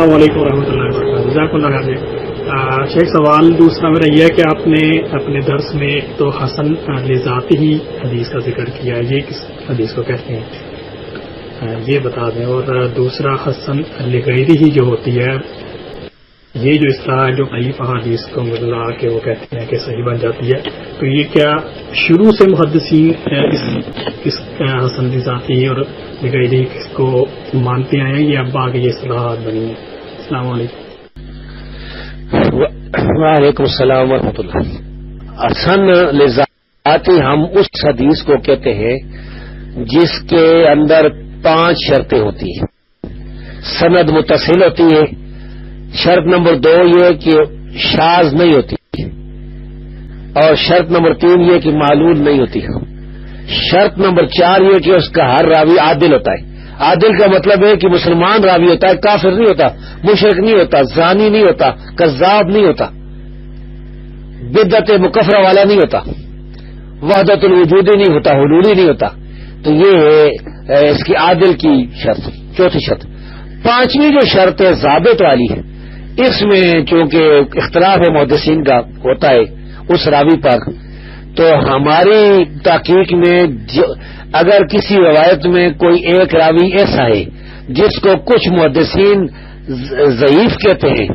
السلام علیکم ورحمۃ اللہ وبرکاتہ. جزاک اللہ خیر. شیخ سوال دوسرا میرا یہ ہے کہ آپ نے اپنے درس میں تو حسن لذاتی ہی حدیث کا ذکر کیا ہے، یہ کس حدیث کو کہتے ہیں یہ بتا دیں. اور دوسرا حسن لغیری ہی جو ہوتی ہے، یہ جو اصطلاح جو ضعیف احادیث کو ملا کے وہ کہتے ہیں کہ صحیح بن جاتی ہے، تو یہ کیا شروع سے محدثین اس حسن ذاتی اور لغیری کس کو مانتے ہیں یا اب آگے یہ اصطلاحات بنی ہیں؟ السلام علیکم. وعلیکم السلام ورحمۃ اللہ. حسن لذاتی ہم اس حدیث کو کہتے ہیں جس کے اندر 5 شرطیں ہوتی ہیں. سند متصل ہوتی ہے. شرط نمبر 2 یہ کہ شاذ نہیں ہوتی، اور شرط نمبر 3 یہ کہ معلول نہیں ہوتی. شرط نمبر 4 یہ کہ اس کا ہر راوی عادل ہوتا ہے. عادل کا مطلب ہے کہ مسلمان راوی ہوتا ہے، کافر نہیں ہوتا، مشرک نہیں ہوتا، زانی نہیں ہوتا، کذاب نہیں ہوتا، بدعت مکفرہ والا نہیں ہوتا، وحدت الوجودی نہیں ہوتا، حلولی نہیں ہوتا. تو یہ ہے اس کی عادل کی شرط. چوتھی شرط. 5ویں جو شرط ہے ضابط والی ہے، اس میں چونکہ اختلاف محدثین کا ہوتا ہے اس راوی پر، تو ہماری تحقیق میں اگر کسی روایت میں کوئی ایک راوی ایسا ہے جس کو کچھ محدثین ضعیف کہتے ہیں،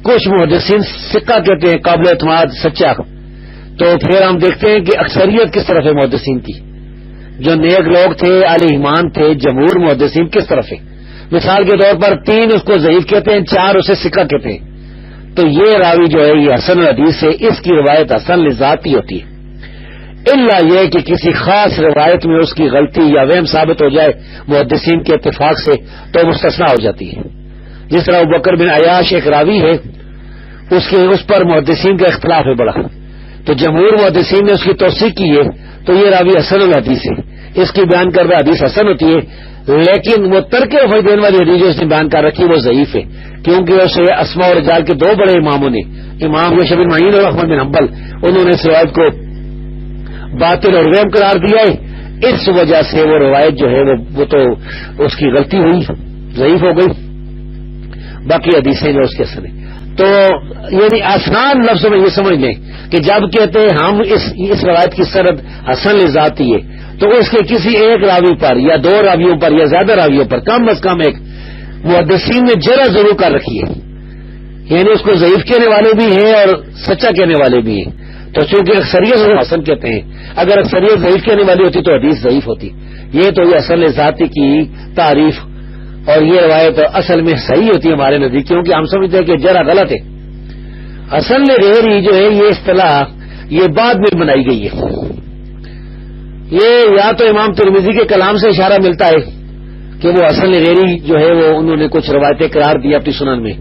کچھ محدثین ثقہ کہتے ہیں، قابل اعتماد سچا، تو پھر ہم دیکھتے ہیں کہ اکثریت کس طرف ہے محدثین کی. جو نیک لوگ تھے، اہل ایمان تھے، جمہور محدثین کس طرف ہے. مثال کے طور پر 3 اس کو ضعیف کہتے ہیں، 4 اسے ثقہ کہتے ہیں. تو یہ راوی جو ہے یہ حسن الحدیث ہے، اس کی روایت حسن لذاتی ہوتی ہے. الا یہ کہ کسی خاص روایت میں اس کی غلطی یا وہم ثابت ہو جائے محدثین کے اتفاق سے تو مستثنا ہو جاتی ہے. جس طرح ابوبکر بن عیاش ایک راوی ہے، اس پر محدثین کا اختلاف ہے بڑا، تو جمہور محدثین نے اس کی توثیق کی ہے، تو یہ راوی حسن الحدیث ہے. اس کی بیان کردہ حدیث حسن ہوتی ہے، لیکن وہ ترک فیدین والی حدیث جو اس نے بیان کر رکھی وہ ضعیف ہے، کیونکہ اسے اسماء اور رجال کے 2 بڑے اماموں نے، امام یوسف بن معین اور احمد بن حنبل، انہوں نے اس روایت کو باطل اور وہم قرار دیا ہے. اس وجہ سے وہ روایت جو ہے وہ تو اس کی غلطی ہوئی، ضعیف ہو گئی. باقی حدیثیں جو اس کے اثر ہیں. تو یعنی آسان لفظوں میں یہ سمجھ لیں کہ جب کہتے ہیں ہم اس روایت کی سند حسن لذاتی ہے، تو اس کے کسی ایک راوی پر یا 2 راویوں پر یا زیادہ راویوں پر کم از کم ایک محدثین نے جرح ضرور کر رکھی ہے، یعنی اس کو ضعیف کہنے والے بھی ہیں اور سچا کہنے والے بھی ہیں. تو چونکہ اکثریت حسن کہتے ہیں، اگر اکثریت ضعیف کہنے والی ہوتی تو حدیث ضعیف ہوتی. یہ تو یہ حسن ذاتی کی تعریف، اور یہ روایت اصل میں صحیح ہوتی ہے ہمارے نزدیک، کیونکہ ہم سمجھتے ہیں کہ جرح غلط ہے. حسن غیری جو ہے یہ اصطلاح یہ بعد میں بنائی گئی ہے. یہ یا تو امام ترمذی کے کلام سے اشارہ ملتا ہے کہ وہ حسن غیری جو ہے وہ انہوں نے کچھ روایتیں قرار دی اپنی سنن میں،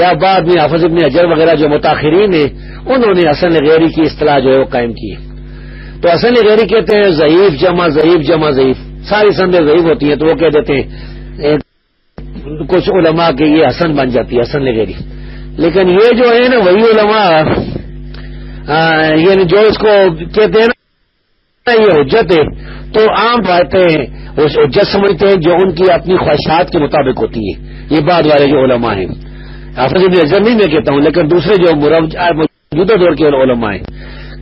یا بعد میں حافظ ابن حجر وغیرہ جو متاخرین ہیں انہوں نے حسن غیری کی اصطلاح جو ہے وہ قائم کی ہے. تو حسن غیری کہتے ہیں ضعیف جمع ضعیف جمع ضعیف، ساری سندیں ضعیف ہوتی ہیں، تو وہ کہہ دیتے ہیں کچھ علماء کے یہ حسن بن جاتی ہے حسن غیری. لیکن یہ جو ہے نا وہی علماء یعنی جو اس کو کہتے ہیں نا یہ حجت ہے، تو عام باتیں اس حجت سمجھتے ہیں جو ان کی اپنی خواہشات کے مطابق ہوتی ہے. یہ بعد والے جو علماء ہیں، حافظ ابن حجر نہیں میں کہتا ہوں، لیکن دوسرے جو موجودہ دور کے علماء ہیں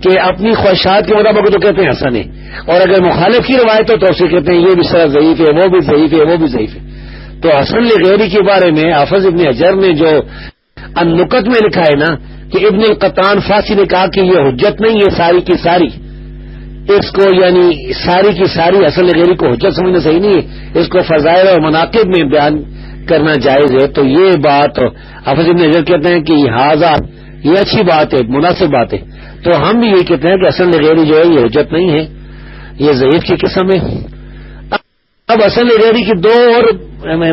کہ اپنی خواہشات کے مطابق تو کہتے ہیں حسن ہے، اور اگر مخالف کی روایت ہو تو اسے کہتے ہیں یہ بھی سر ضعیف ہے، وہ بھی ضعیف ہے، وہ بھی ضعیف ہے. تو حسن غیری کے بارے میں حافظ ابن حجر نے جو النکت میں لکھا ہے نا کہ ابن القطان فاسی نے کہا کہ یہ حجت نہیں ہے ساری کی ساری، اس کو یعنی ساری کی ساری حسن غیری کو حجت سمجھنا صحیح نہیں ہے، اس کو فضائل اور مناقب میں بیان کرنا جائز ہے. تو یہ بات حافظ ابن حجر کہتے ہیں کہ یہ اچھی بات ہے، مناسب بات ہے. تو ہم بھی یہ کہتے ہیں کہ حسن غیری جو ہے یہ حجت نہیں ہے، یہ ضعیف کی قسم ہے. اب حسن غیری کی 2 اور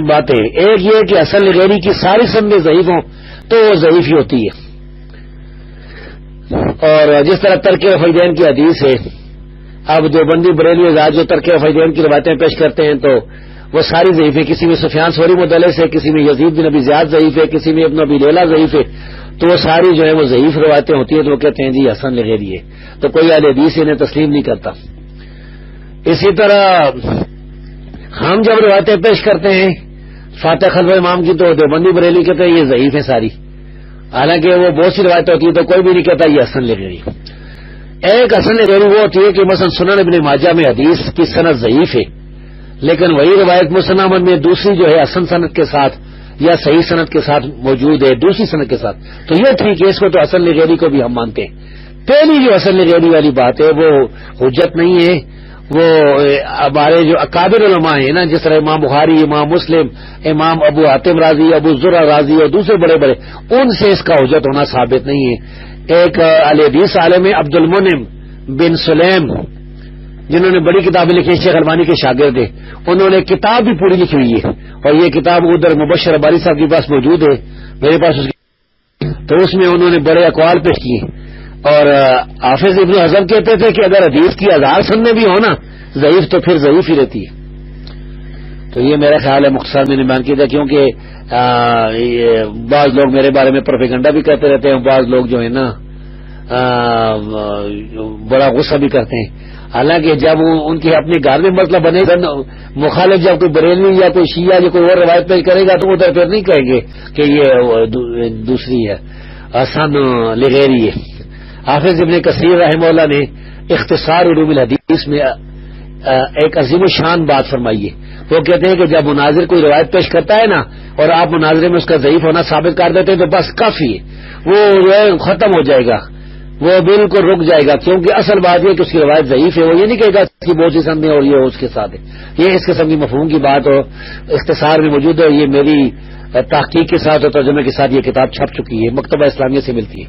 باتیں، ایک یہ کہ حسن غیری کی ساری سندیں ضعیف ہوں تو وہ ضعیف ہی ہوتی ہے. اور جس طرح ترک فیدین کی حدیث ہے، اب دیوبندی بریلوی حضرات جو ترک فیدین کی روایتیں پیش کرتے ہیں تو وہ ساری ضعیف ہے. کسی میں سفیان ثوری مدلس ہے، کسی میں یزید بن ابی زیاد ضعیف ہے، کسی میں ابن ابی لیلہ ضعیف ہے. تو وہ ساری جو ہے وہ ضعیف روایتیں ہوتی ہیں، تو وہ کہتے ہیں جی حسن غیری ہے. تو کوئی اہل حدیث انہیں تسلیم نہیں کرتا. اسی طرح ہم جب روایتیں پیش کرتے ہیں فاتح خلف امام کی تو دیوبندی بریلی کہتے ہیں یہ ضعیف ہے ساری، حالانکہ وہ بہت سی روایتیں ہوتی ہے تو کوئی بھی نہیں کہتا یہ حسن لغیری۔ ایک حسن لغیری وہ ہوتی ہے کہ مثلا سنن ابن ماجہ میں حدیث کی سند ضعیف ہے، لیکن وہی روایت مسند احمد میں دوسری جو ہے حسن سند کے ساتھ یا صحیح سند کے ساتھ موجود ہے، دوسری سند کے ساتھ، تو یہ ٹھیک ہے، اس کو تو حسن لغیری کو بھی ہم مانتے ہیں۔ پہلی جو حسن لغیری والی بات ہے وہ حجت نہیں ہے، وہ ہمارے جو اکابر علماء ہیں نا، جس طرح امام بخاری، امام مسلم، امام ابو حاتم رازی، ابو زرع رازی اور دوسرے بڑے بڑے، ان سے اس کا حجت ہونا ثابت نہیں ہے۔ ایک اہل حدیث عالم عبد المنعم بن سلیم، جنہوں نے بڑی کتابیں لکھی، شیخ البانی کے شاگرد ہیں، انہوں نے کتاب بھی پوری لکھی ہوئی ہے، اور یہ کتاب ادھر مبشر اباری صاحب کے پاس موجود ہے، میرے پاس اس کی، تو اس میں انہوں نے بڑے اقوال پیش کیے، اور حافظ ابن حزم کہتے تھے کہ اگر حدیث کی 1000 سننے بھی ہو نا ضعیف تو پھر ضعیف ہی رہتی ہے۔ تو یہ میرا خیال ہے مختصر میں نے بیان کیا تھا، کیونکہ بعض لوگ میرے بارے میں پروپیگنڈا بھی کرتے رہتے ہیں، بعض لوگ جو ہے نا بڑا غصہ بھی کرتے ہیں، حالانکہ جب ان کے اپنے گھر میں مسئلہ بنے گا، مخالف جب کوئی بریلوی یا کوئی شیعہ یا کوئی اور روایت پیش کرے گا تو ادھر پھر نہیں کہیں گے کہ یہ دوسری ہے، حسن لغیری ہے۔ حافظ ابن کثیر رحمہ اللہ نے اختصار علوم الحدیث میں ایک عظیم الشان بات فرمائی ہے، وہ کہتے ہیں کہ جب مناظر کوئی روایت پیش کرتا ہے نا اور آپ مناظرے میں اس کا ضعیف ہونا ثابت کر دیتے ہیں تو بس کافی ہے، وہ جو ہے ختم ہو جائے گا، وہ بالکل رک جائے گا، کیونکہ اصل بات یہ کہ اس کی روایت ضعیف ہے، وہ یہ نہیں کہے گا اس کی بہت سی سندیں اور یہ اس کے ساتھ ہے۔ یہ اس قسم کی مفہوم کی بات ہو اختصار میں موجود ہے، یہ میری تحقیق کے ساتھ اور ترجمے کے ساتھ یہ کتاب چھپ چکی ہے، مکتبہ اسلامیہ سے ملتی ہے۔